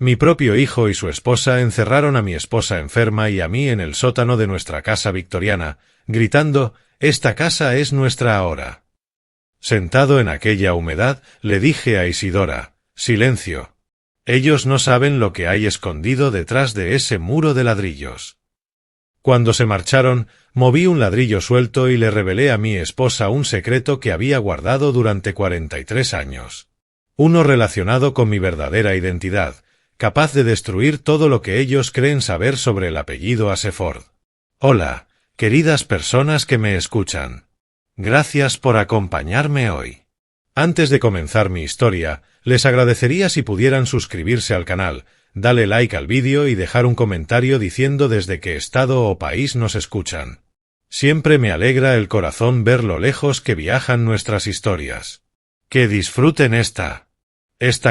Mi propio hijo y su esposa encerraron a mi esposa enferma y a mí en el sótano de nuestra casa victoriana, gritando, «Esta casa es nuestra ahora». Sentado en aquella humedad, le dije a Isidora, «Silencio. Ellos no saben lo que hay escondido detrás de ese muro de ladrillos». Cuando se marcharon, moví un ladrillo suelto y le revelé a mi esposa un secreto que había guardado durante 43 años. Uno relacionado con mi verdadera identidad, capaz de destruir todo lo que ellos creen saber sobre el apellido Aseford. Hola, queridas personas que me escuchan. Gracias por acompañarme hoy. Antes de comenzar mi historia, les agradecería si pudieran suscribirse al canal, darle like al vídeo y dejar un comentario diciendo desde qué estado o país nos escuchan. Siempre me alegra el corazón ver lo lejos que viajan nuestras historias. Que disfruten esta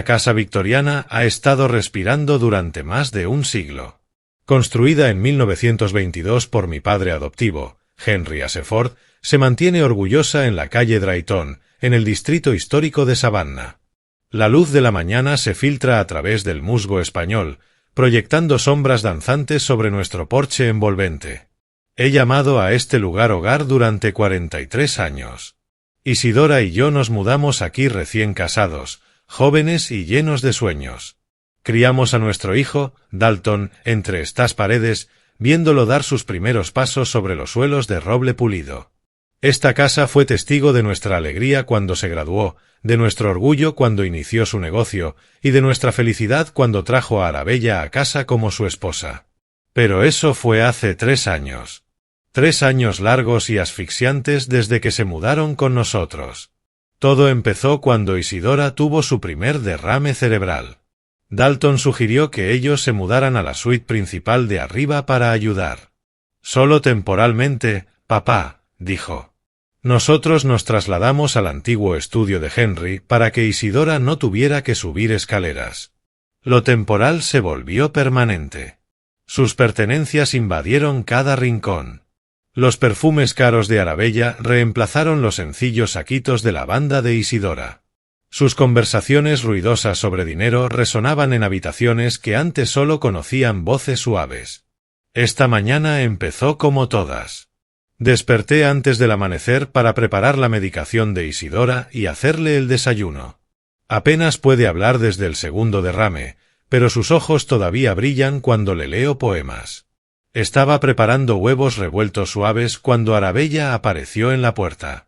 casa victoriana ha estado respirando durante más de un siglo. Construida en 1922 por mi padre adoptivo, Henry Aseford, se mantiene orgullosa en la calle Drayton, en el distrito histórico de Savannah. La luz de la mañana se filtra a través del musgo español, proyectando sombras danzantes sobre nuestro porche envolvente. He llamado a este lugar hogar durante 43 años. Isidora y yo nos mudamos aquí recién casados, jóvenes y llenos de sueños. Criamos a nuestro hijo, Dalton, entre estas paredes, viéndolo dar sus primeros pasos sobre los suelos de roble pulido. Esta casa fue testigo de nuestra alegría cuando se graduó, de nuestro orgullo cuando inició su negocio, y de nuestra felicidad cuando trajo a Arabella a casa como su esposa. Pero eso fue hace 3 años. 3 años largos y asfixiantes desde que se mudaron con nosotros. Todo empezó cuando Isidora tuvo su primer derrame cerebral. Dalton sugirió que ellos se mudaran a la suite principal de arriba para ayudar. «Solo temporalmente, papá», dijo. Nosotros nos trasladamos al antiguo estudio de Henry para que Isidora no tuviera que subir escaleras. Lo temporal se volvió permanente. Sus pertenencias invadieron cada rincón. Los perfumes caros de Arabella reemplazaron los sencillos saquitos de lavanda de Isidora. Sus conversaciones ruidosas sobre dinero resonaban en habitaciones que antes solo conocían voces suaves. Esta mañana empezó como todas. Desperté antes del amanecer para preparar la medicación de Isidora y hacerle el desayuno. Apenas puede hablar desde el segundo derrame, pero sus ojos todavía brillan cuando le leo poemas. Estaba preparando huevos revueltos suaves cuando Arabella apareció en la puerta.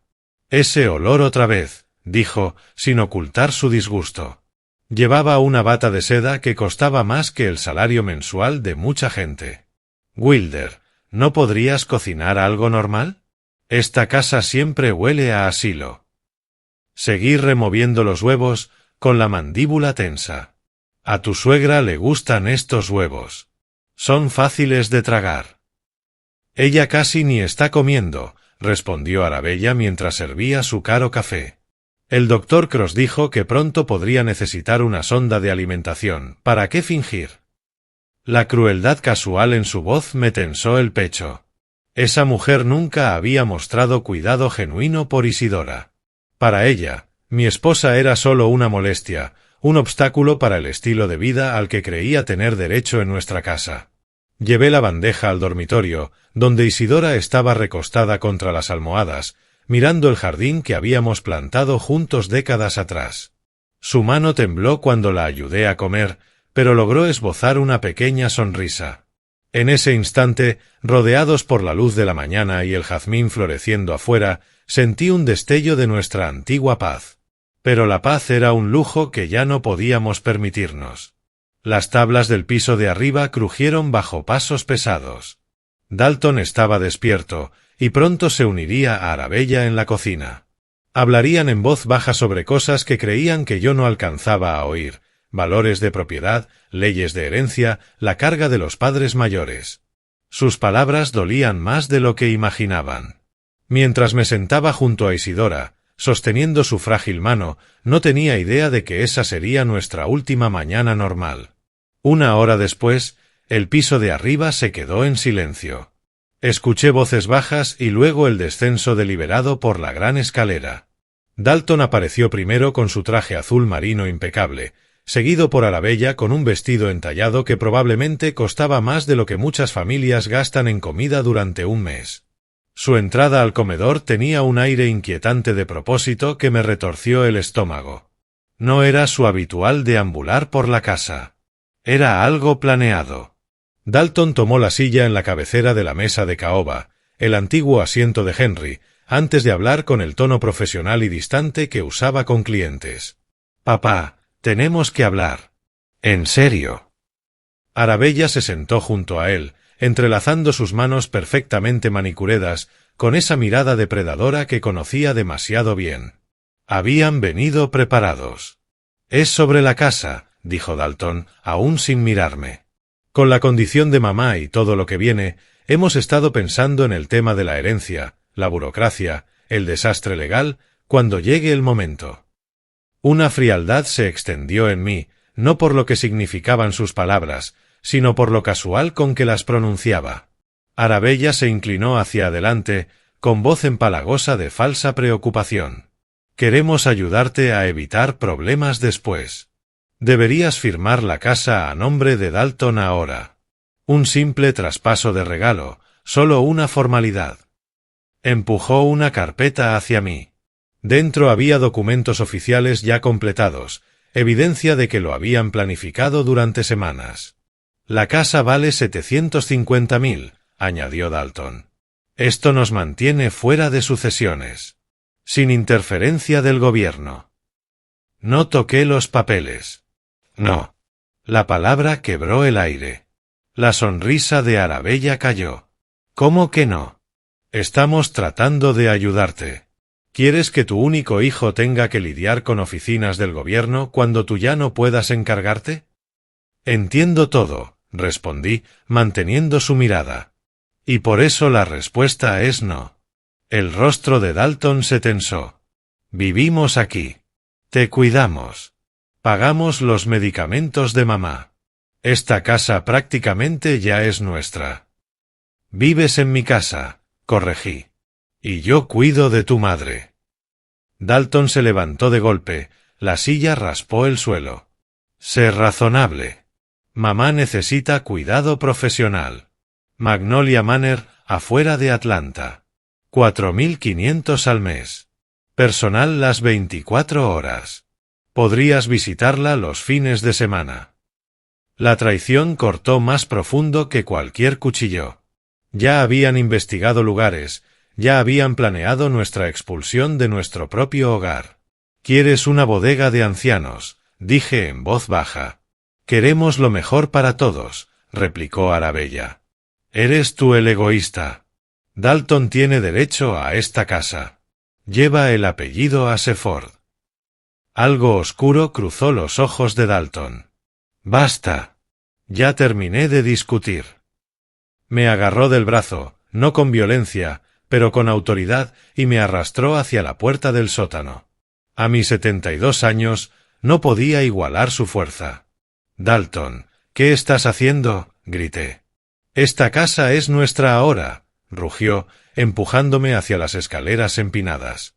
«Ese olor otra vez», dijo, sin ocultar su disgusto. Llevaba una bata de seda que costaba más que el salario mensual de mucha gente. «Wilder, ¿no podrías cocinar algo normal? Esta casa siempre huele a asilo». Seguí removiendo los huevos, con la mandíbula tensa. «A tu suegra le gustan estos huevos. Son fáciles de tragar». «Ella casi ni está comiendo», respondió Arabella mientras servía su caro café. El doctor Cross dijo que pronto podría necesitar una sonda de alimentación. ¿Para qué fingir? La crueldad casual en su voz me tensó el pecho. Esa mujer nunca había mostrado cuidado genuino por Isidora. Para ella, mi esposa era solo una molestia, un obstáculo para el estilo de vida al que creía tener derecho en nuestra casa. Llevé la bandeja al dormitorio, donde Isidora estaba recostada contra las almohadas, mirando el jardín que habíamos plantado juntos décadas atrás. Su mano tembló cuando la ayudé a comer, pero logró esbozar una pequeña sonrisa. En ese instante, rodeados por la luz de la mañana y el jazmín floreciendo afuera, sentí un destello de nuestra antigua paz. Pero la paz era un lujo que ya no podíamos permitirnos. Las tablas del piso de arriba crujieron bajo pasos pesados. Dalton estaba despierto, y pronto se uniría a Arabella en la cocina. Hablarían en voz baja sobre cosas que creían que yo no alcanzaba a oír, valores de propiedad, leyes de herencia, la carga de los padres mayores. Sus palabras dolían más de lo que imaginaban. Mientras me sentaba junto a Isidora, sosteniendo su frágil mano, no tenía idea de que esa sería nuestra última mañana normal. 1 hora después, el piso de arriba se quedó en silencio. Escuché voces bajas y luego el descenso deliberado por la gran escalera. Dalton apareció primero con su traje azul marino impecable, seguido por Arabella con un vestido entallado que probablemente costaba más de lo que muchas familias gastan en comida durante un mes. Su entrada al comedor tenía un aire inquietante de propósito que me retorció el estómago. No era su habitual deambular por la casa. Era algo planeado. Dalton tomó la silla en la cabecera de la mesa de caoba, el antiguo asiento de Henry, antes de hablar con el tono profesional y distante que usaba con clientes. «Papá, tenemos que hablar». «¿En serio?» Arabella se sentó junto a él, entrelazando sus manos perfectamente manicuredas, con esa mirada depredadora que conocía demasiado bien. Habían venido preparados. «Es sobre la casa», dijo Dalton, aún sin mirarme. «Con la condición de mamá y todo lo que viene, hemos estado pensando en el tema de la herencia, la burocracia, el desastre legal, cuando llegue el momento». Una frialdad se extendió en mí, no por lo que significaban sus palabras, sino por lo casual con que las pronunciaba. Arabella se inclinó hacia adelante, con voz empalagosa de falsa preocupación. «Queremos ayudarte a evitar problemas después. Deberías firmar la casa a nombre de Dalton ahora. Un simple traspaso de regalo, solo una formalidad». Empujó una carpeta hacia mí. Dentro había documentos oficiales ya completados, evidencia de que lo habían planificado durante semanas. «La casa vale 750.000», añadió Dalton. «Esto nos mantiene fuera de sucesiones. Sin interferencia del gobierno». No toqué los papeles. No. La palabra quebró el aire. La sonrisa de Arabella cayó. «¿Cómo que no? Estamos tratando de ayudarte. ¿Quieres que tu único hijo tenga que lidiar con oficinas del gobierno cuando tú ya no puedas encargarte?» «Entiendo todo», respondí, manteniendo su mirada. «Y por eso la respuesta es no». El rostro de Dalton se tensó. «Vivimos aquí. Te cuidamos. Pagamos los medicamentos de mamá. Esta casa prácticamente ya es nuestra». «Vives en mi casa», corregí. «Y yo cuido de tu madre». Dalton se levantó de golpe, la silla raspó el suelo. «Sé razonable. Mamá necesita cuidado profesional. Magnolia Manor, afuera de Atlanta. 4.500 al mes. Personal las 24 horas. Podrías visitarla los fines de semana». La traición cortó más profundo que cualquier cuchillo. Ya habían investigado lugares, ya habían planeado nuestra expulsión de nuestro propio hogar. «¿Quieres una bodega de ancianos?», dije en voz baja. «Queremos lo mejor para todos», replicó Arabella. «Eres tú el egoísta. Dalton tiene derecho a esta casa. Lleva el apellido Aseford». Algo oscuro cruzó los ojos de Dalton. «Basta. Ya terminé de discutir». Me agarró del brazo, no con violencia, pero con autoridad, y me arrastró hacia la puerta del sótano. A mis 72 años, no podía igualar su fuerza. «Dalton, ¿qué estás haciendo?», grité. «Esta casa es nuestra ahora», rugió, empujándome hacia las escaleras empinadas.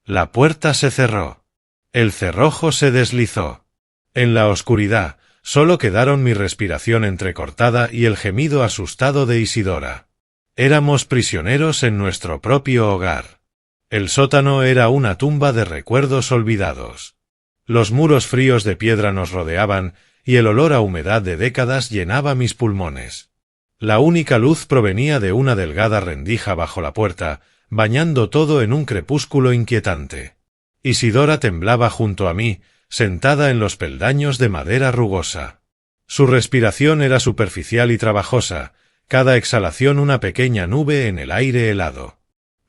La puerta se cerró. El cerrojo se deslizó. En la oscuridad, solo quedaron mi respiración entrecortada y el gemido asustado de Isidora. Éramos prisioneros en nuestro propio hogar. El sótano era una tumba de recuerdos olvidados. Los muros fríos de piedra nos rodeaban y el olor a humedad de décadas llenaba mis pulmones. La única luz provenía de una delgada rendija bajo la puerta, bañando todo en un crepúsculo inquietante. Isidora temblaba junto a mí, sentada en los peldaños de madera rugosa. Su respiración era superficial y trabajosa, cada exhalación una pequeña nube en el aire helado.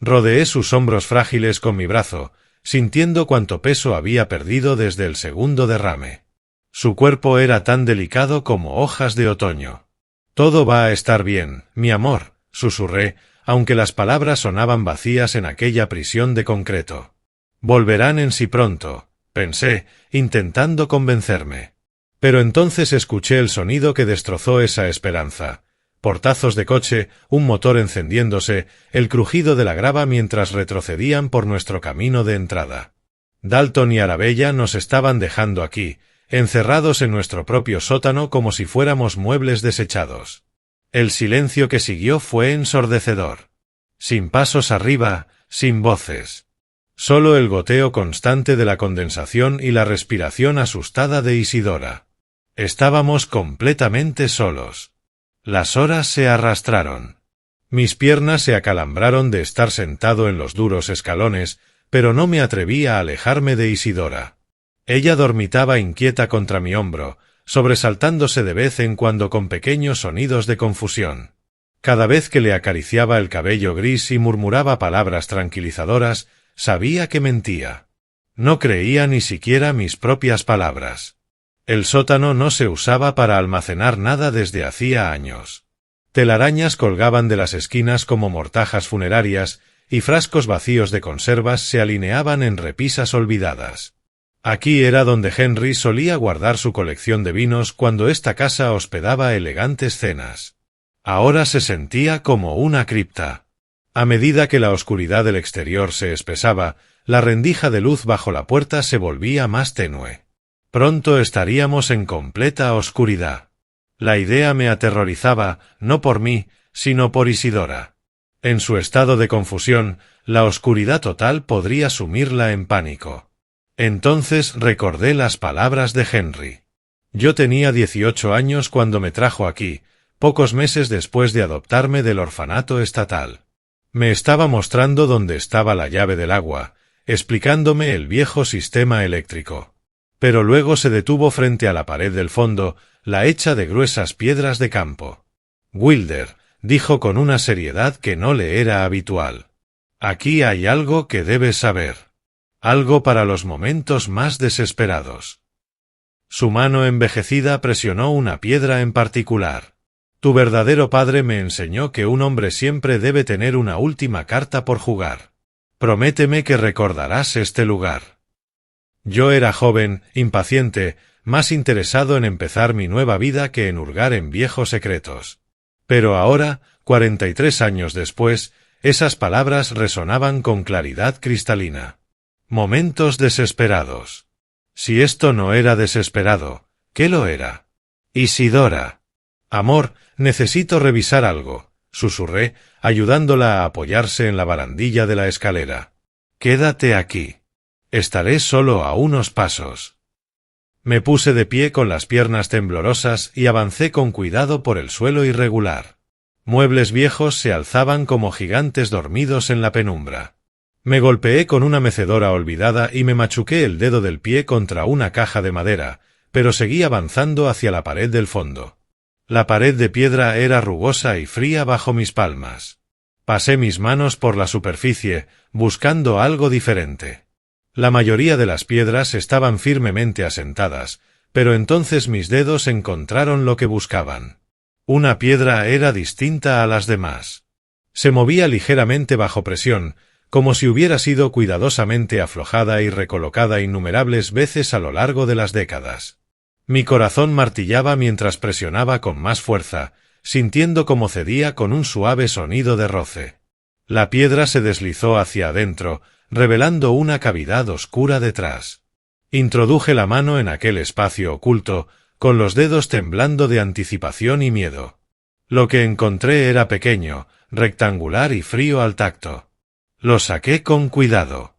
Rodeé sus hombros frágiles con mi brazo, sintiendo cuánto peso había perdido desde el segundo derrame. Su cuerpo era tan delicado como hojas de otoño. «Todo va a estar bien, mi amor», susurré, aunque las palabras sonaban vacías en aquella prisión de concreto. «Volverán en sí pronto», pensé, intentando convencerme. Pero entonces escuché el sonido que destrozó esa esperanza. Portazos de coche, un motor encendiéndose, el crujido de la grava mientras retrocedían por nuestro camino de entrada. Dalton y Arabella nos estaban dejando aquí, encerrados en nuestro propio sótano como si fuéramos muebles desechados. El silencio que siguió fue ensordecedor. Sin pasos arriba, sin voces. Solo el goteo constante de la condensación y la respiración asustada de Isidora. Estábamos completamente solos. Las horas se arrastraron. Mis piernas se acalambraron de estar sentado en los duros escalones, pero no me atreví a alejarme de Isidora. Ella dormitaba inquieta contra mi hombro, sobresaltándose de vez en cuando con pequeños sonidos de confusión. Cada vez que le acariciaba el cabello gris y murmuraba palabras tranquilizadoras, sabía que mentía. No creía ni siquiera mis propias palabras. El sótano no se usaba para almacenar nada desde hacía años. Telarañas colgaban de las esquinas como mortajas funerarias, y frascos vacíos de conservas se alineaban en repisas olvidadas. Aquí era donde Henry solía guardar su colección de vinos cuando esta casa hospedaba elegantes cenas. Ahora se sentía como una cripta. A medida que la oscuridad del exterior se espesaba, la rendija de luz bajo la puerta se volvía más tenue. Pronto estaríamos en completa oscuridad. La idea me aterrorizaba, no por mí, sino por Isidora. En su estado de confusión, la oscuridad total podría sumirla en pánico. Entonces recordé las palabras de Henry. Yo tenía 18 años cuando me trajo aquí, pocos meses después de adoptarme del orfanato estatal. Me estaba mostrando dónde estaba la llave del agua, explicándome el viejo sistema eléctrico. Pero luego se detuvo frente a la pared del fondo, la hecha de gruesas piedras de campo. Wilder, dijo con una seriedad que no le era habitual. Aquí hay algo que debes saber. Algo para los momentos más desesperados. Su mano envejecida presionó una piedra en particular. Tu verdadero padre me enseñó que un hombre siempre debe tener una última carta por jugar. Prométeme que recordarás este lugar. Yo era joven, impaciente, más interesado en empezar mi nueva vida que en hurgar en viejos secretos. Pero ahora, 43 años después, esas palabras resonaban con claridad cristalina. Momentos desesperados. Si esto no era desesperado, ¿qué lo era? Isidora. Amor, necesito revisar algo, susurré, ayudándola a apoyarse en la barandilla de la escalera. Quédate aquí. Estaré solo a unos pasos. Me puse de pie con las piernas temblorosas y avancé con cuidado por el suelo irregular. Muebles viejos se alzaban como gigantes dormidos en la penumbra. Me golpeé con una mecedora olvidada y me machuqué el dedo del pie contra una caja de madera, pero seguí avanzando hacia la pared del fondo. La pared de piedra era rugosa y fría bajo mis palmas. Pasé mis manos por la superficie, buscando algo diferente. La mayoría de las piedras estaban firmemente asentadas, pero entonces mis dedos encontraron lo que buscaban. Una piedra era distinta a las demás. Se movía ligeramente bajo presión, como si hubiera sido cuidadosamente aflojada y recolocada innumerables veces a lo largo de las décadas. Mi corazón martillaba mientras presionaba con más fuerza, sintiendo cómo cedía con un suave sonido de roce. La piedra se deslizó hacia adentro, revelando una cavidad oscura detrás. Introduje la mano en aquel espacio oculto, con los dedos temblando de anticipación y miedo. Lo que encontré era pequeño, rectangular y frío al tacto. Lo saqué con cuidado.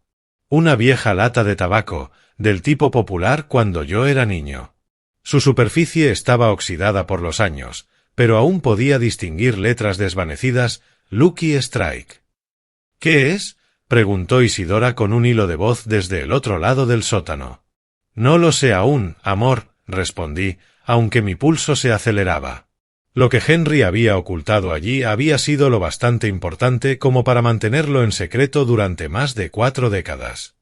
Una vieja lata de tabaco, del tipo popular cuando yo era niño. Su superficie estaba oxidada por los años, pero aún podía distinguir letras desvanecidas, Lucky Strike. ¿Qué es?, preguntó Isidora con un hilo de voz desde el otro lado del sótano. No lo sé aún, amor, respondí, aunque mi pulso se aceleraba. Lo que Henry había ocultado allí había sido lo bastante importante como para mantenerlo en secreto durante más de 4 décadas.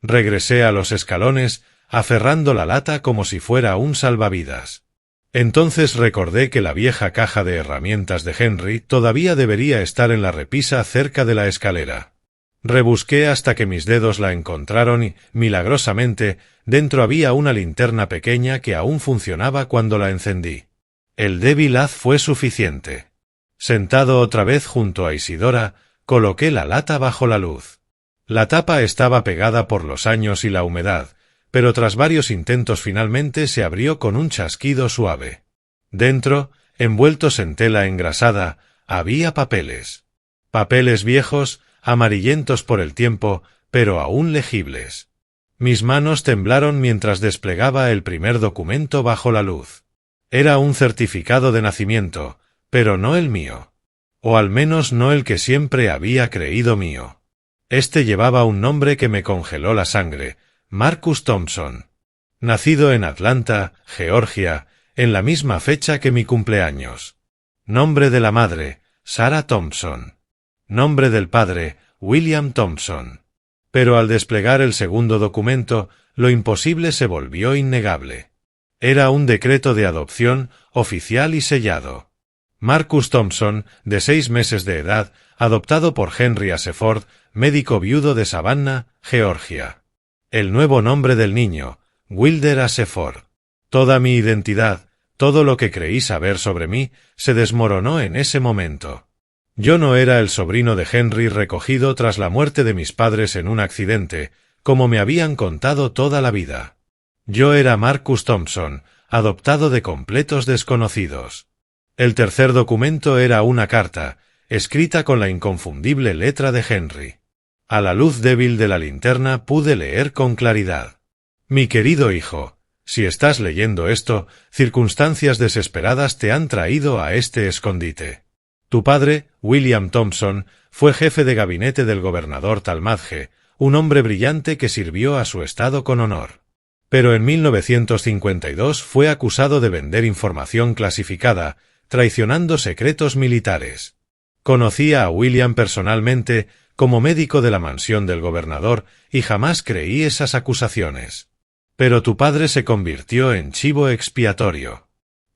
Regresé a los escalones, aferrando la lata como si fuera un salvavidas. Entonces recordé que la vieja caja de herramientas de Henry todavía debería estar en la repisa cerca de la escalera. Rebusqué hasta que mis dedos la encontraron y, milagrosamente, dentro había una linterna pequeña que aún funcionaba cuando la encendí. El débil haz fue suficiente. Sentado otra vez junto a Isidora, coloqué la lata bajo la luz. La tapa estaba pegada por los años y la humedad, pero tras varios intentos finalmente se abrió con un chasquido suave. Dentro, envueltos en tela engrasada, había papeles. Papeles viejos, amarillentos por el tiempo, pero aún legibles. Mis manos temblaron mientras desplegaba el primer documento bajo la luz. Era un certificado de nacimiento, pero no el mío. O al menos no el que siempre había creído mío. Este llevaba un nombre que me congeló la sangre: Marcus Thompson. Nacido en Atlanta, Georgia, en la misma fecha que mi cumpleaños. Nombre de la madre: Sarah Thompson. Nombre del padre: William Thompson. Pero al desplegar el segundo documento, lo imposible se volvió innegable. Era un decreto de adopción, oficial y sellado. Marcus Thompson, de 6 meses de edad, adoptado por Henry Aseford, médico viudo de Savannah, Georgia. El nuevo nombre del niño: Wilder Aseford. Toda mi identidad, todo lo que creí saber sobre mí, se desmoronó en ese momento. Yo no era el sobrino de Henry recogido tras la muerte de mis padres en un accidente, como me habían contado toda la vida. Yo era Marcus Thompson, adoptado de completos desconocidos. El tercer documento era una carta, escrita con la inconfundible letra de Henry. A la luz débil de la linterna pude leer con claridad: Mi querido hijo, si estás leyendo esto, circunstancias desesperadas te han traído a este escondite. Tu padre, William Thompson, fue jefe de gabinete del gobernador Talmadge, un hombre brillante que sirvió a su estado con honor. Pero en 1952 fue acusado de vender información clasificada, traicionando secretos militares. Conocía a William personalmente como médico de la mansión del gobernador y jamás creí esas acusaciones. Pero tu padre se convirtió en chivo expiatorio.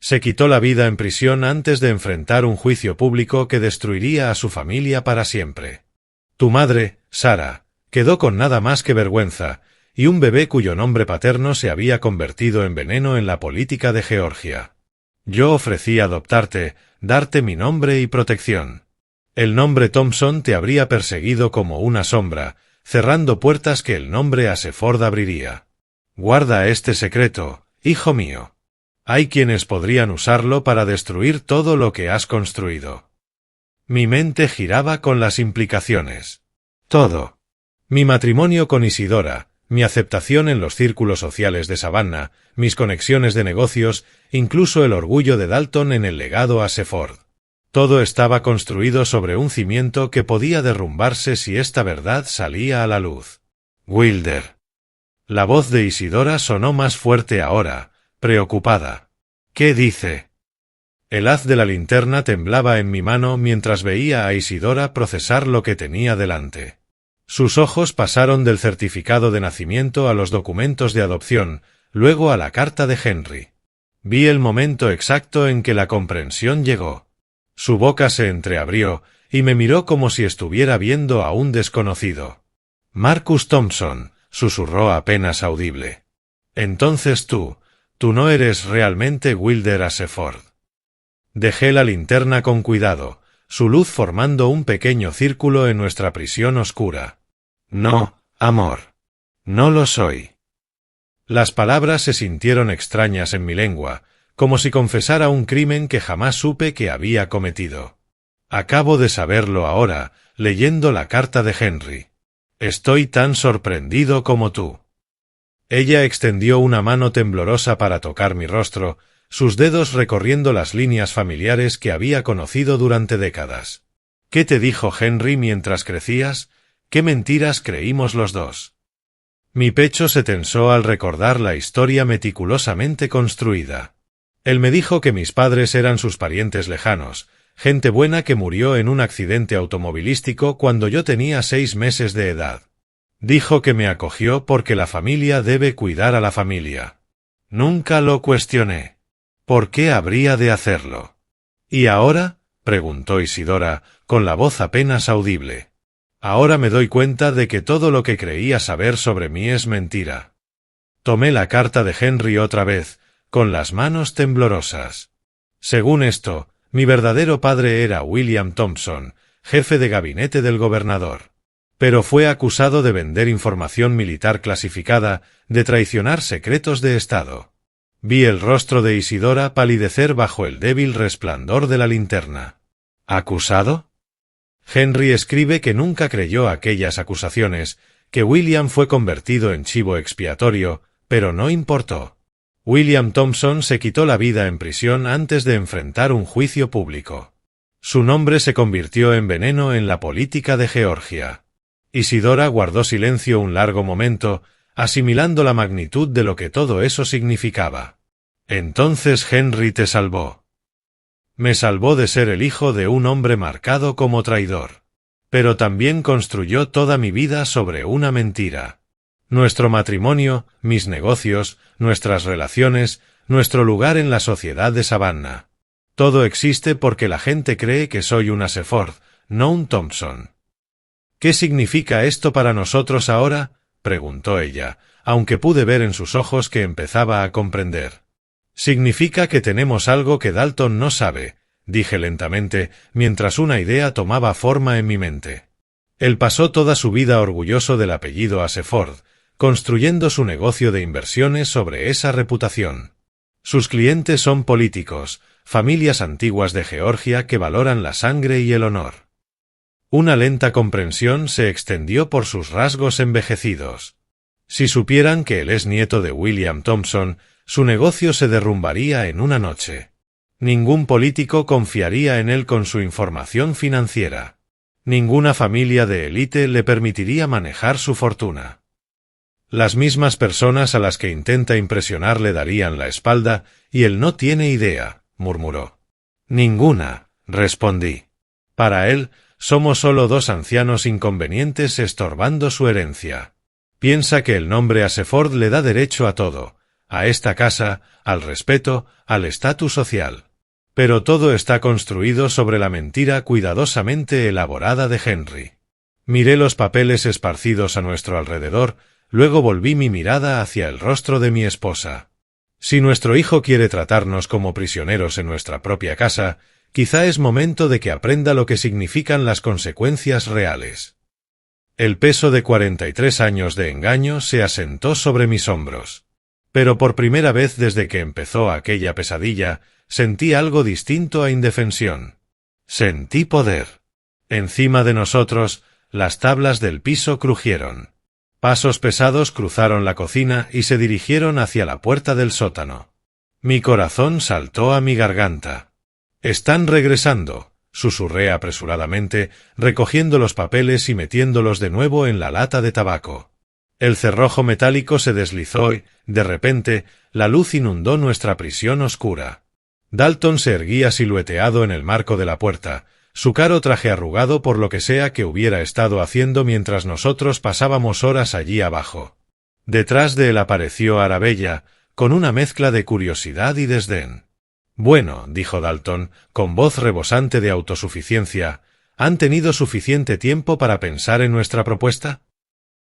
Se quitó la vida en prisión antes de enfrentar un juicio público que destruiría a su familia para siempre. Tu madre, Sarah, quedó con nada más que vergüenza, y un bebé cuyo nombre paterno se había convertido en veneno en la política de Georgia. Yo ofrecí adoptarte, darte mi nombre y protección. El nombre Thompson te habría perseguido como una sombra, cerrando puertas que el nombre Aseford abriría. Guarda este secreto, hijo mío. Hay quienes podrían usarlo para destruir todo lo que has construido. Mi mente giraba con las implicaciones. Todo. Mi matrimonio con Isidora, mi aceptación en los círculos sociales de Savannah, mis conexiones de negocios, incluso el orgullo de Dalton en el legado Aseford. Todo estaba construido sobre un cimiento que podía derrumbarse si esta verdad salía a la luz. Wilder. La voz de Isidora sonó más fuerte ahora, preocupada. ¿Qué dice? El haz de la linterna temblaba en mi mano mientras veía a Isidora procesar lo que tenía delante. Sus ojos pasaron del certificado de nacimiento a los documentos de adopción, luego a la carta de Henry. Vi el momento exacto en que la comprensión llegó. Su boca se entreabrió y me miró como si estuviera viendo a un desconocido. Marcus Thompson, susurró apenas audible. Entonces tú no eres realmente Wilder Aseford. Dejé la linterna con cuidado, su luz formando un pequeño círculo en nuestra prisión oscura. No, amor. No lo soy. Las palabras se sintieron extrañas en mi lengua, como si confesara un crimen que jamás supe que había cometido. Acabo de saberlo ahora, leyendo la carta de Henry. Estoy tan sorprendido como tú. Ella extendió una mano temblorosa para tocar mi rostro, sus dedos recorriendo las líneas familiares que había conocido durante décadas. ¿Qué te dijo Henry mientras crecías? ¿Qué mentiras creímos los dos? Mi pecho se tensó al recordar la historia meticulosamente construida. Él me dijo que mis padres eran sus parientes lejanos, gente buena que murió en un accidente automovilístico cuando yo tenía 6 meses de edad. Dijo que me acogió porque la familia debe cuidar a la familia. Nunca lo cuestioné. ¿Por qué habría de hacerlo? ¿Y ahora? Preguntó Isidora, con la voz apenas audible. Ahora me doy cuenta de que todo lo que creía saber sobre mí es mentira. Tomé la carta de Henry otra vez, con las manos temblorosas. Según esto, mi verdadero padre era William Thompson, jefe de gabinete del gobernador. Pero fue acusado de vender información militar clasificada, de traicionar secretos de Estado. Vi el rostro de Isidora palidecer bajo el débil resplandor de la linterna. ¿Acusado? Henry escribe que nunca creyó aquellas acusaciones, que William fue convertido en chivo expiatorio, pero no importó. William Thompson se quitó la vida en prisión antes de enfrentar un juicio público. Su nombre se convirtió en veneno en la política de Georgia. Isidora guardó silencio un largo momento, asimilando la magnitud de lo que todo eso significaba. Entonces Henry te salvó. Me salvó de ser el hijo de un hombre marcado como traidor. Pero también construyó toda mi vida sobre una mentira. Nuestro matrimonio, mis negocios, nuestras relaciones, nuestro lugar en la sociedad de Savannah. Todo existe porque la gente cree que soy un Ashford, no un Thompson. ¿Qué significa esto para nosotros ahora?, preguntó ella, aunque pude ver en sus ojos que empezaba a comprender. Significa que tenemos algo que Dalton no sabe, dije lentamente, mientras una idea tomaba forma en mi mente. Él pasó toda su vida orgulloso del apellido Ashford, construyendo su negocio de inversiones sobre esa reputación. Sus clientes son políticos, familias antiguas de Georgia que valoran la sangre y el honor. Una lenta comprensión se extendió por sus rasgos envejecidos. Si supieran que él es nieto de William Thompson, su negocio se derrumbaría en una noche. Ningún político confiaría en él con su información financiera. Ninguna familia de élite le permitiría manejar su fortuna. Las mismas personas a las que intenta impresionar le darían la espalda, y él no tiene idea, murmuró. Ninguna, respondí. Para él, somos solo dos ancianos inconvenientes estorbando su herencia. Piensa que el nombre Ashford le da derecho a todo, a esta casa, al respeto, al estatus social. Pero todo está construido sobre la mentira cuidadosamente elaborada de Henry. Miré los papeles esparcidos a nuestro alrededor, luego volví mi mirada hacia el rostro de mi esposa. Si nuestro hijo quiere tratarnos como prisioneros en nuestra propia casa, quizá es momento de que aprenda lo que significan las consecuencias reales. El peso de 43 años de engaño se asentó sobre mis hombros. Pero por primera vez desde que empezó aquella pesadilla, sentí algo distinto a indefensión. Sentí poder. Encima de nosotros, las tablas del piso crujieron. Pasos pesados cruzaron la cocina y se dirigieron hacia la puerta del sótano. Mi corazón saltó a mi garganta. «Están regresando», susurré apresuradamente, recogiendo los papeles y metiéndolos de nuevo en la lata de tabaco. El cerrojo metálico se deslizó y, de repente, la luz inundó nuestra prisión oscura. Dalton se erguía silueteado en el marco de la puerta, su caro traje arrugado por lo que sea que hubiera estado haciendo mientras nosotros pasábamos horas allí abajo. Detrás de él apareció Arabella, con una mezcla de curiosidad y desdén. «Bueno», dijo Dalton, con voz rebosante de autosuficiencia, «¿han tenido suficiente tiempo para pensar en nuestra propuesta?»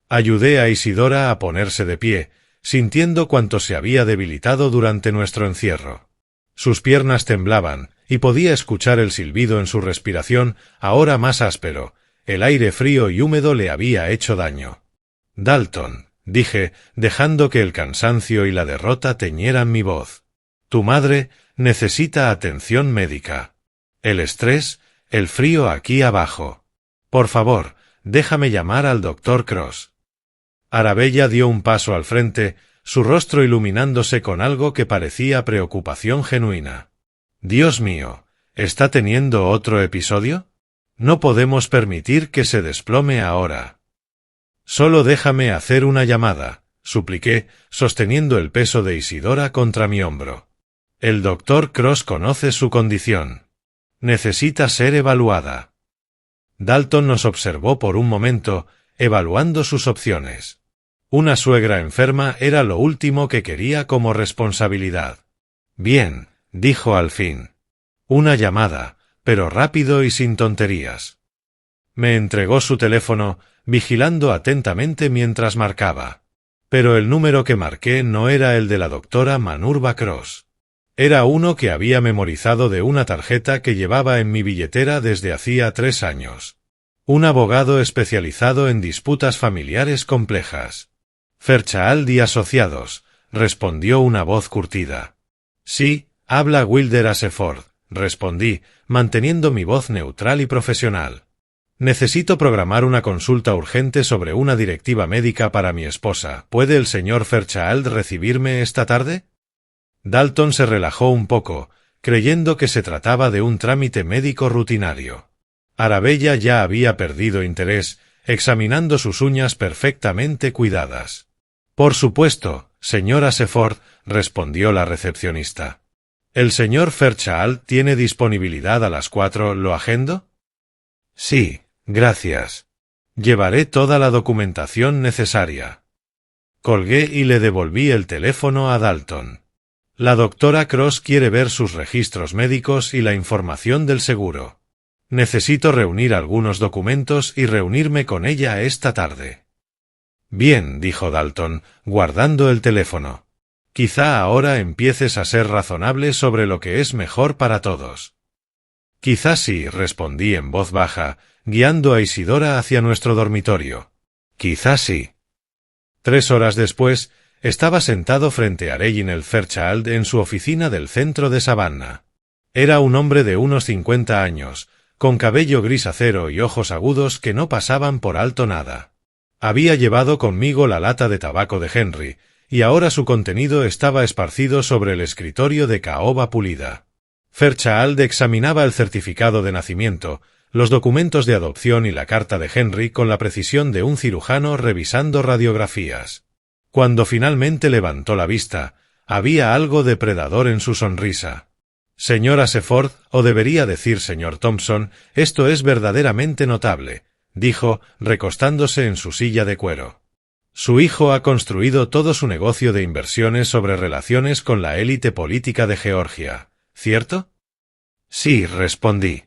Ayudé a Isidora a ponerse de pie, sintiendo cuánto se había debilitado durante nuestro encierro. Sus piernas temblaban, y podía escuchar el silbido en su respiración, ahora más áspero. El aire frío y húmedo le había hecho daño. «Dalton», dije, dejando que el cansancio y la derrota teñieran mi voz. «Tu madre necesita atención médica. El estrés, el frío aquí abajo. Por favor, déjame llamar al Dr. Cross». Arabella dio un paso al frente, su rostro iluminándose con algo que parecía preocupación genuina. «Dios mío, ¿está teniendo otro episodio? No podemos permitir que se desplome ahora». «Solo déjame hacer una llamada», supliqué, sosteniendo el peso de Isidora contra mi hombro. «El Dr. Cross conoce su condición. Necesita ser evaluada». Dalton nos observó por un momento, evaluando sus opciones. Una suegra enferma era lo último que quería como responsabilidad. «Bien», dijo al fin. «Una llamada, pero rápido y sin tonterías». Me entregó su teléfono, vigilando atentamente mientras marcaba. Pero el número que marqué no era el de la doctora Manurba Cross. Era uno que había memorizado de una tarjeta que llevaba en mi billetera desde hacía 3 años. Un abogado especializado en disputas familiares complejas. Fairchild y Asociados, respondió una voz curtida. Sí, habla Wilder Aseford, respondí, manteniendo mi voz neutral y profesional. Necesito programar una consulta urgente sobre una directiva médica para mi esposa. ¿Puede el señor Fairchild recibirme esta tarde? Dalton se relajó un poco, creyendo que se trataba de un trámite médico rutinario. Arabella ya había perdido interés, examinando sus uñas perfectamente cuidadas. Por supuesto, señora Aseford, respondió la recepcionista. ¿El señor Fairchild tiene disponibilidad a las 4? ¿Lo agendo? Sí, gracias. Llevaré toda la documentación necesaria. Colgué y le devolví el teléfono a Dalton. La doctora Cross quiere ver sus registros médicos y la información del seguro. Necesito reunir algunos documentos y reunirme con ella esta tarde. Bien, dijo Dalton, guardando el teléfono. Quizá ahora empieces a ser razonable sobre lo que es mejor para todos. Quizá sí, respondí en voz baja, guiando a Isidora hacia nuestro dormitorio. Quizá sí. 3 horas después, estaba sentado frente a Reginald Fairchild en su oficina del centro de Savannah. Era un hombre de unos 50 años, con cabello gris acero y ojos agudos que no pasaban por alto nada. Había llevado conmigo la lata de tabaco de Henry, y ahora su contenido estaba esparcido sobre el escritorio de caoba pulida. Fairchild examinaba el certificado de nacimiento, los documentos de adopción y la carta de Henry con la precisión de un cirujano revisando radiografías. Cuando finalmente levantó la vista, había algo depredador en su sonrisa. Señor Aseford, o debería decir señor Thompson, esto es verdaderamente notable, dijo, recostándose en su silla de cuero. Su hijo ha construido todo su negocio de inversiones sobre relaciones con la élite política de Georgia, ¿cierto? Sí, respondí.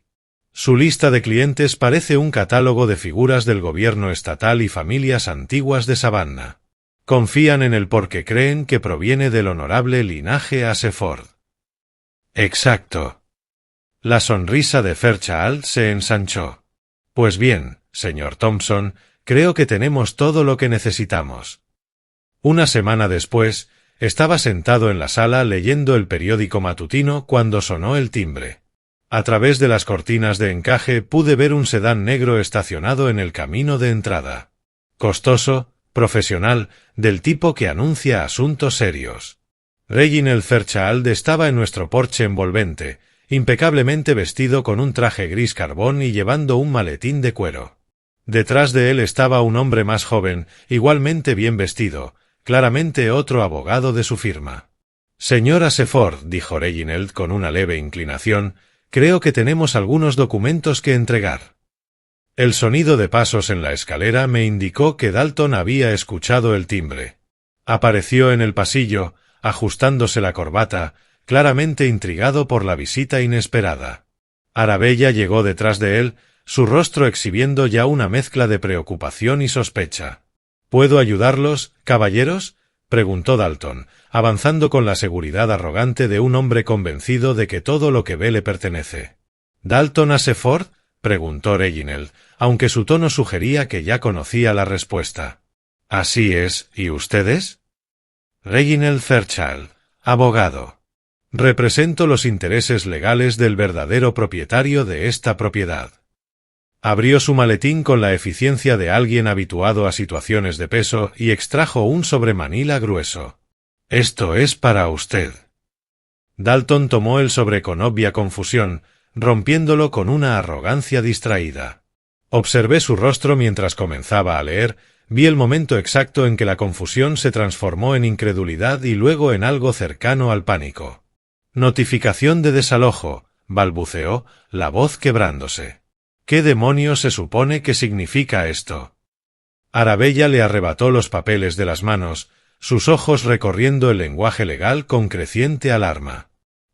Su lista de clientes parece un catálogo de figuras del gobierno estatal y familias antiguas de Savannah. Confían en él porque creen que proviene del honorable linaje Aseford. Exacto. La sonrisa de Fairchild se ensanchó. Pues bien, señor Thompson, creo que tenemos todo lo que necesitamos. Una semana después, estaba sentado en la sala leyendo el periódico matutino cuando sonó el timbre. A través de las cortinas de encaje pude ver un sedán negro estacionado en el camino de entrada. Costoso, profesional, del tipo que anuncia asuntos serios. Reginald Fairchild estaba en nuestro porche envolvente, impecablemente vestido con un traje gris carbón y llevando un maletín de cuero. Detrás de él estaba un hombre más joven, igualmente bien vestido, claramente otro abogado de su firma. Señor Aseford, dijo Reginald con una leve inclinación, creo que tenemos algunos documentos que entregar. El sonido de pasos en la escalera me indicó que Dalton había escuchado el timbre. Apareció en el pasillo, ajustándose la corbata, claramente intrigado por la visita inesperada. Arabella llegó detrás de él, su rostro exhibiendo ya una mezcla de preocupación y sospecha. ¿Puedo ayudarlos, caballeros?, preguntó Dalton, avanzando con la seguridad arrogante de un hombre convencido de que todo lo que ve le pertenece. ¿Dalton Aseford?, preguntó Reginald, aunque su tono sugería que ya conocía la respuesta. Así es, ¿y ustedes? Reginald Fairchild, abogado. Represento los intereses legales del verdadero propietario de esta propiedad. Abrió su maletín con la eficiencia de alguien habituado a situaciones de peso y extrajo un sobremanila grueso. Esto es para usted. Dalton tomó el sobre con obvia confusión, rompiéndolo con una arrogancia distraída. Observé su rostro mientras comenzaba a leer, vi el momento exacto en que la confusión se transformó en incredulidad y luego en algo cercano al pánico. Notificación de desalojo, balbuceó, la voz quebrándose. ¿Qué demonios se supone que significa esto? Arabella le arrebató los papeles de las manos, sus ojos recorriendo el lenguaje legal con creciente alarma.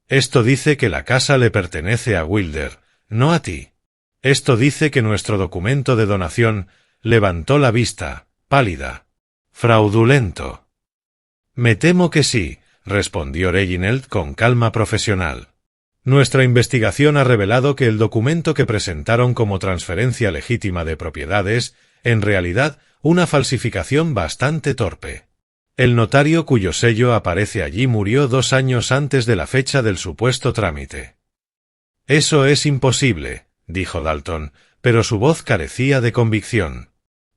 Esto dice que la casa le pertenece a Wilder, no a ti. Esto dice que nuestro documento de donación, levantó la vista, pálida. Fraudulento. Me temo que sí, respondió Reginald con calma profesional. Nuestra investigación ha revelado que el documento que presentaron como transferencia legítima de propiedades, en realidad, una falsificación bastante torpe. El notario cuyo sello aparece allí murió 2 años antes de la fecha del supuesto trámite. Eso es imposible, dijo Dalton, pero su voz carecía de convicción.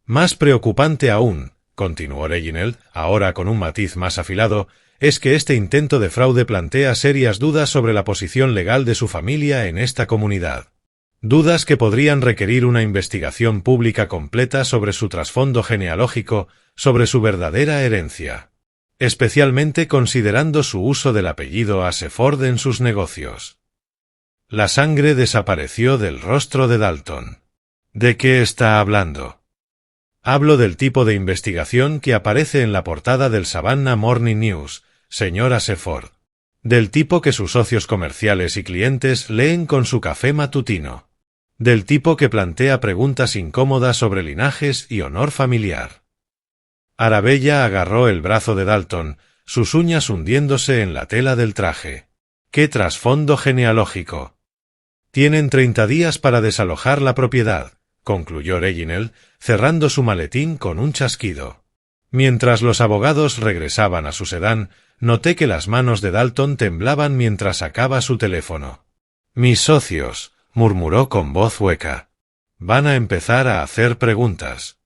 Más preocupante aún, continuó Reginald, ahora con un matiz más afilado, es que este intento de fraude plantea serias dudas sobre la posición legal de su familia en esta comunidad. Dudas que podrían requerir una investigación pública completa sobre su trasfondo genealógico, sobre su verdadera herencia. Especialmente considerando su uso del apellido Aseford en sus negocios. La sangre desapareció del rostro de Dalton. ¿De qué está hablando? Hablo del tipo de investigación que aparece en la portada del Savannah Morning News, señor Aseford. Del tipo que sus socios comerciales y clientes leen con su café matutino. Del tipo que plantea preguntas incómodas sobre linajes y honor familiar. Arabella agarró el brazo de Dalton, sus uñas hundiéndose en la tela del traje. ¡Qué trasfondo genealógico! Tienen 30 días para desalojar la propiedad, concluyó Reginald, cerrando su maletín con un chasquido. Mientras los abogados regresaban a su sedán, noté que las manos de Dalton temblaban mientras sacaba su teléfono. «Mis socios», murmuró con voz hueca. «Van a empezar a hacer preguntas».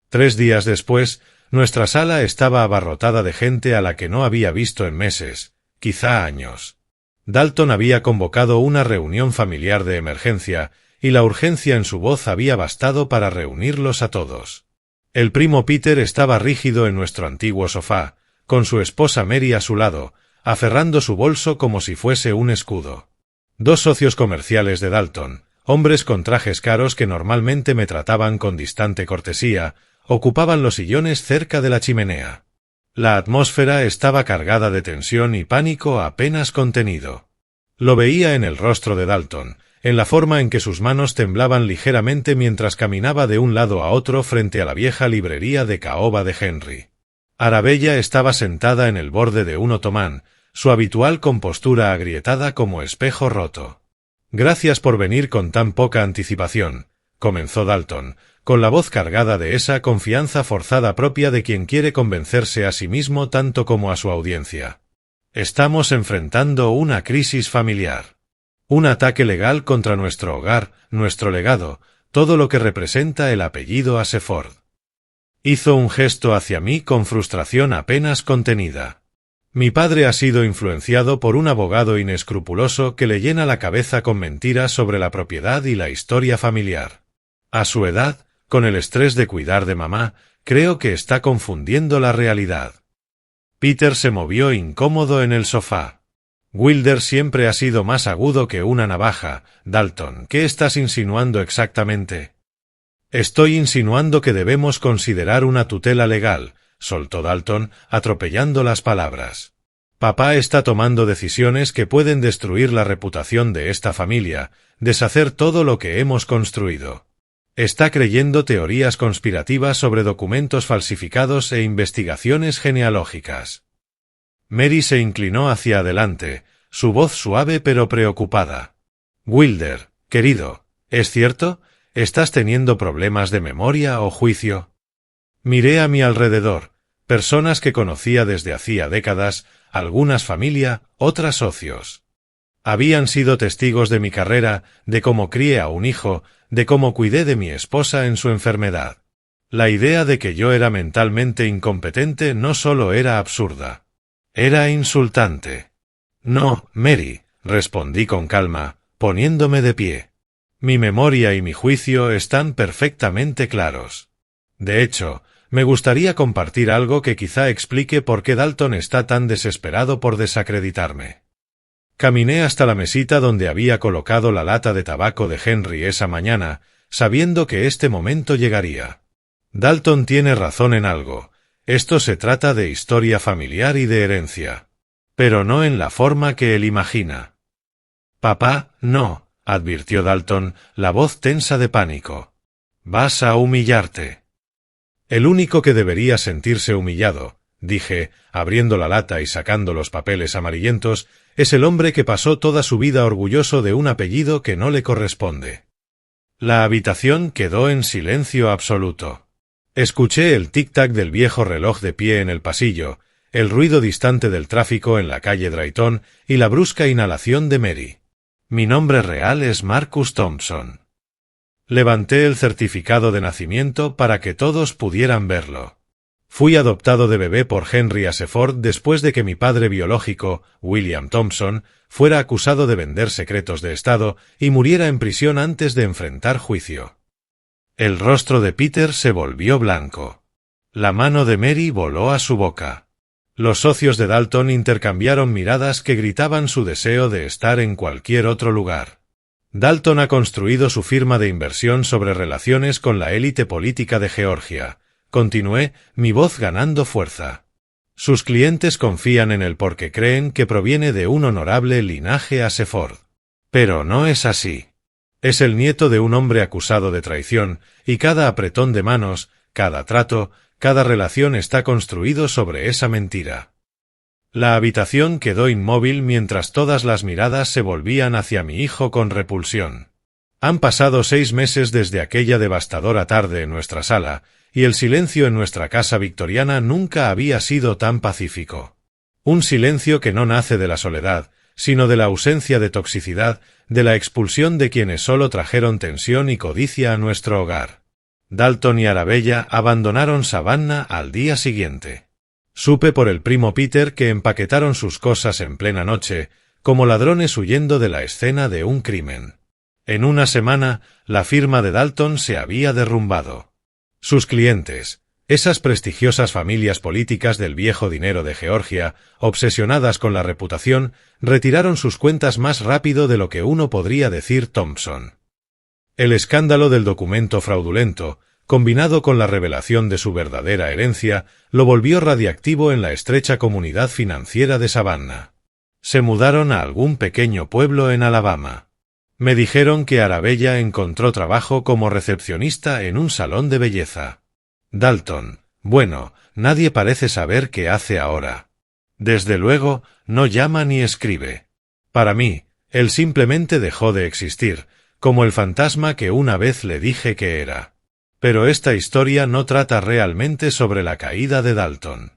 3 días después, nuestra sala estaba abarrotada de gente a la que no había visto en meses, quizá años. Dalton había convocado una reunión familiar de emergencia, y la urgencia en su voz había bastado para reunirlos a todos. El primo Peter estaba rígido en nuestro antiguo sofá, con su esposa Mary a su lado, aferrando su bolso como si fuese un escudo. 2 socios comerciales de Dalton, hombres con trajes caros que normalmente me trataban con distante cortesía, ocupaban los sillones cerca de la chimenea. La atmósfera estaba cargada de tensión y pánico apenas contenido. Lo veía en el rostro de Dalton, en la forma en que sus manos temblaban ligeramente mientras caminaba de un lado a otro frente a la vieja librería de caoba de Henry. Arabella estaba sentada en el borde de un otomán, su habitual compostura agrietada como espejo roto. «Gracias por venir con tan poca anticipación», comenzó Dalton, con la voz cargada de esa confianza forzada propia de quien quiere convencerse a sí mismo tanto como a su audiencia. «Estamos enfrentando una crisis familiar. Un ataque legal contra nuestro hogar, nuestro legado, todo lo que representa el apellido Aseford». Hizo un gesto hacia mí con frustración apenas contenida. Mi padre ha sido influenciado por un abogado inescrupuloso que le llena la cabeza con mentiras sobre la propiedad y la historia familiar. A su edad, con el estrés de cuidar de mamá, creo que está confundiendo la realidad. Peter se movió incómodo en el sofá. Wilder siempre ha sido más agudo que una navaja. Dalton, ¿qué estás insinuando exactamente? Estoy insinuando que debemos considerar una tutela legal, soltó Dalton, atropellando las palabras. Papá está tomando decisiones que pueden destruir la reputación de esta familia, deshacer todo lo que hemos construido. Está creyendo teorías conspirativas sobre documentos falsificados e investigaciones genealógicas. Mary se inclinó hacia adelante, su voz suave pero preocupada. Wilder, querido, ¿es cierto? ¿Estás teniendo problemas de memoria o juicio? Miré a mi alrededor, personas que conocía desde hacía décadas, algunas familia, otras socios. Habían sido testigos de mi carrera, de cómo crié a un hijo, de cómo cuidé de mi esposa en su enfermedad. La idea de que yo era mentalmente incompetente no solo era absurda. Era insultante. No, Mary, respondí con calma, poniéndome de pie. Mi memoria y mi juicio están perfectamente claros. De hecho, me gustaría compartir algo que quizá explique por qué Dalton está tan desesperado por desacreditarme. Caminé hasta la mesita donde había colocado la lata de tabaco de Henry esa mañana, sabiendo que este momento llegaría. Dalton tiene razón en algo. Esto se trata de historia familiar y de herencia. Pero no en la forma que él imagina. Papá, no, advirtió Dalton, la voz tensa de pánico. Vas a humillarte. El único que debería sentirse humillado, dije, abriendo la lata y sacando los papeles amarillentos, es el hombre que pasó toda su vida orgulloso de un apellido que no le corresponde. La habitación quedó en silencio absoluto. Escuché el tic-tac del viejo reloj de pie en el pasillo, el ruido distante del tráfico en la calle Drayton y la brusca inhalación de Mary. Mi nombre real es Marcus Thompson. Levanté el certificado de nacimiento para que todos pudieran verlo. Fui adoptado de bebé por Henry Aseford después de que mi padre biológico, William Thompson, fuera acusado de vender secretos de Estado y muriera en prisión antes de enfrentar juicio. El rostro de Peter se volvió blanco. La mano de Mary voló a su boca. Los socios de Dalton intercambiaron miradas que gritaban su deseo de estar en cualquier otro lugar. Dalton ha construido su firma de inversión sobre relaciones con la élite política de Georgia. Continué, mi voz ganando fuerza. Sus clientes confían en él porque creen que proviene de un honorable linaje Aseford. Pero no es así. Es el nieto de un hombre acusado de traición, y cada apretón de manos, cada trato, cada relación está construido sobre esa mentira. La habitación quedó inmóvil mientras todas las miradas se volvían hacia mi hijo con repulsión. Han pasado 6 meses desde aquella devastadora tarde en nuestra sala, y el silencio en nuestra casa victoriana nunca había sido tan pacífico. Un silencio que no nace de la soledad, sino de la ausencia de toxicidad, de la expulsión de quienes solo trajeron tensión y codicia a nuestro hogar. Dalton y Arabella abandonaron Savannah al día siguiente. Supe por el primo Peter que empaquetaron sus cosas en plena noche, como ladrones huyendo de la escena de un crimen. En una semana, la firma de Dalton se había derrumbado. Sus clientes, esas prestigiosas familias políticas del viejo dinero de Georgia, obsesionadas con la reputación, retiraron sus cuentas más rápido de lo que uno podría decir Thompson. El escándalo del documento fraudulento, combinado con la revelación de su verdadera herencia, lo volvió radiactivo en la estrecha comunidad financiera de Savannah. Se mudaron a algún pequeño pueblo en Alabama. Me dijeron que Arabella encontró trabajo como recepcionista en un salón de belleza. Dalton, bueno, nadie parece saber qué hace ahora. Desde luego, no llama ni escribe. Para mí, él simplemente dejó de existir, como el fantasma que una vez le dije que era. Pero esta historia no trata realmente sobre la caída de Dalton.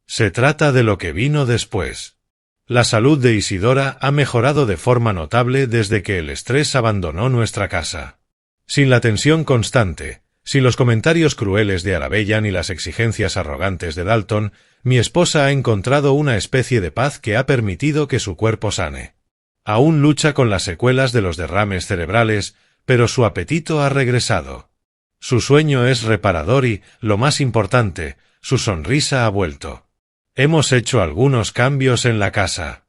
Se trata de lo que vino después. La salud de Isidora ha mejorado de forma notable desde que el estrés abandonó nuestra casa. Sin la tensión constante, sin los comentarios crueles de Arabella ni las exigencias arrogantes de Dalton, mi esposa ha encontrado una especie de paz que ha permitido que su cuerpo sane. Aún lucha con las secuelas de los derrames cerebrales, pero su apetito ha regresado. Su sueño es reparador y, lo más importante, su sonrisa ha vuelto. Hemos hecho algunos cambios en la casa.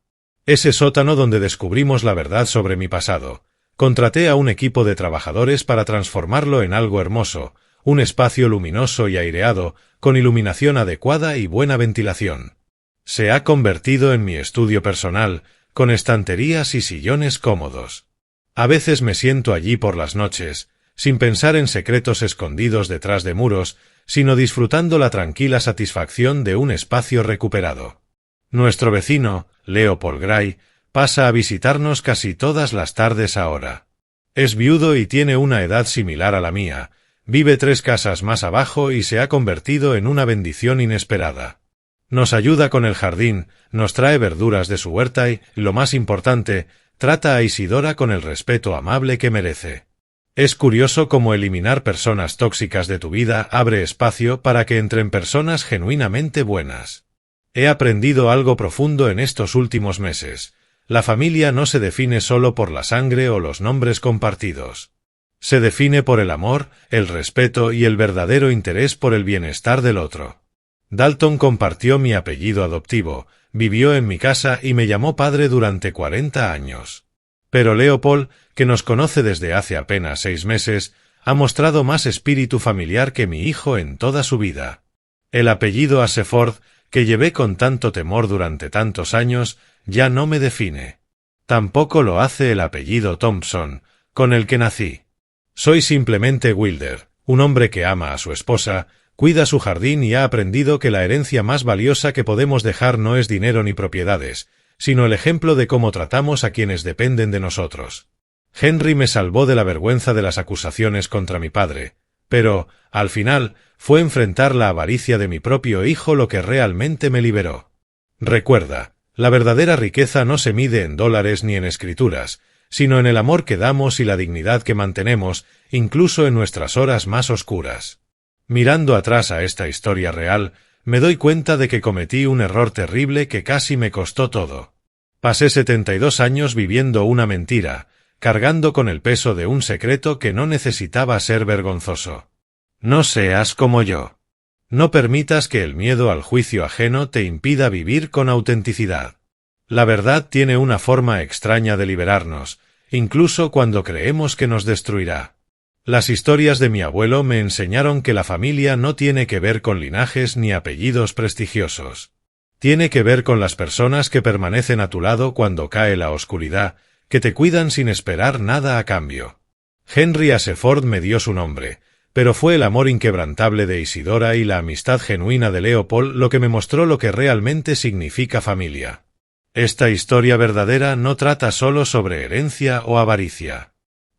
Ese sótano donde descubrimos la verdad sobre mi pasado. Contraté a un equipo de trabajadores para transformarlo en algo hermoso, un espacio luminoso y aireado, con iluminación adecuada y buena ventilación. Se ha convertido en mi estudio personal, con estanterías y sillones cómodos. A veces me siento allí por las noches, sin pensar en secretos escondidos detrás de muros, sino disfrutando la tranquila satisfacción de un espacio recuperado. Nuestro vecino, Leopold Gray, pasa a visitarnos casi todas las tardes ahora. Es viudo y tiene una edad similar a la mía, vive 3 casas más abajo y se ha convertido en una bendición inesperada. Nos ayuda con el jardín, nos trae verduras de su huerta y, lo más importante, trata a Isidora con el respeto amable que merece. Es curioso cómo eliminar personas tóxicas de tu vida abre espacio para que entren personas genuinamente buenas. He aprendido algo profundo en estos últimos meses. La familia no se define solo por la sangre o los nombres compartidos. Se define por el amor, el respeto y el verdadero interés por el bienestar del otro. Dalton compartió mi apellido adoptivo, vivió en mi casa y me llamó padre durante 40 años. Pero Leopold, que nos conoce desde hace apenas 6 meses, ha mostrado más espíritu familiar que mi hijo en toda su vida. El apellido Aseford, que llevé con tanto temor durante tantos años, ya no me define. Tampoco lo hace el apellido Thompson, con el que nací. Soy simplemente Wilder, un hombre que ama a su esposa, Cuida su jardín y ha aprendido que la herencia más valiosa que podemos dejar no es dinero ni propiedades, sino el ejemplo de cómo tratamos a quienes dependen de nosotros. Henry me salvó de la vergüenza de las acusaciones contra mi padre, pero, al final, fue enfrentar la avaricia de mi propio hijo lo que realmente me liberó. Recuerda, la verdadera riqueza no se mide en dólares ni en escrituras, sino en el amor que damos y la dignidad que mantenemos, incluso en nuestras horas más oscuras. Mirando atrás a esta historia real, me doy cuenta de que cometí un error terrible que casi me costó todo. Pasé 72 años viviendo una mentira, cargando con el peso de un secreto que no necesitaba ser vergonzoso. No seas como yo. No permitas que el miedo al juicio ajeno te impida vivir con autenticidad. La verdad tiene una forma extraña de liberarnos, incluso cuando creemos que nos destruirá. Las historias de mi abuelo me enseñaron que la familia no tiene que ver con linajes ni apellidos prestigiosos. Tiene que ver con las personas que permanecen a tu lado cuando cae la oscuridad, que te cuidan sin esperar nada a cambio. Henry Aseford me dio su nombre, pero fue el amor inquebrantable de Isidora y la amistad genuina de Leopold lo que me mostró lo que realmente significa familia. Esta historia verdadera no trata solo sobre herencia o avaricia.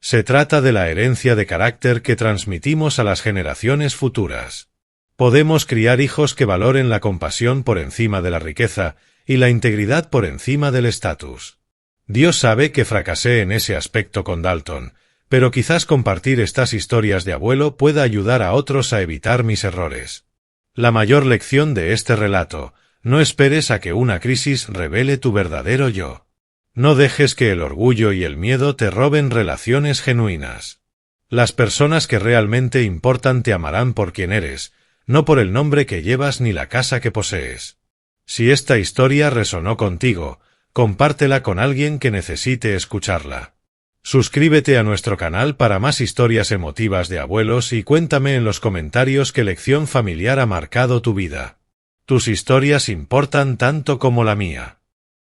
Se trata de la herencia de carácter que transmitimos a las generaciones futuras. Podemos criar hijos que valoren la compasión por encima de la riqueza y la integridad por encima del estatus. Dios sabe que fracasé en ese aspecto con Dalton, pero quizás compartir estas historias de abuelo pueda ayudar a otros a evitar mis errores. La mayor lección de este relato: no esperes a que una crisis revele tu verdadero yo. No dejes que el orgullo y el miedo te roben relaciones genuinas. Las personas que realmente importan te amarán por quien eres, no por el nombre que llevas ni la casa que posees. Si esta historia resonó contigo, compártela con alguien que necesite escucharla. Suscríbete a nuestro canal para más historias emotivas de abuelos y cuéntame en los comentarios qué lección familiar ha marcado tu vida. Tus historias importan tanto como la mía.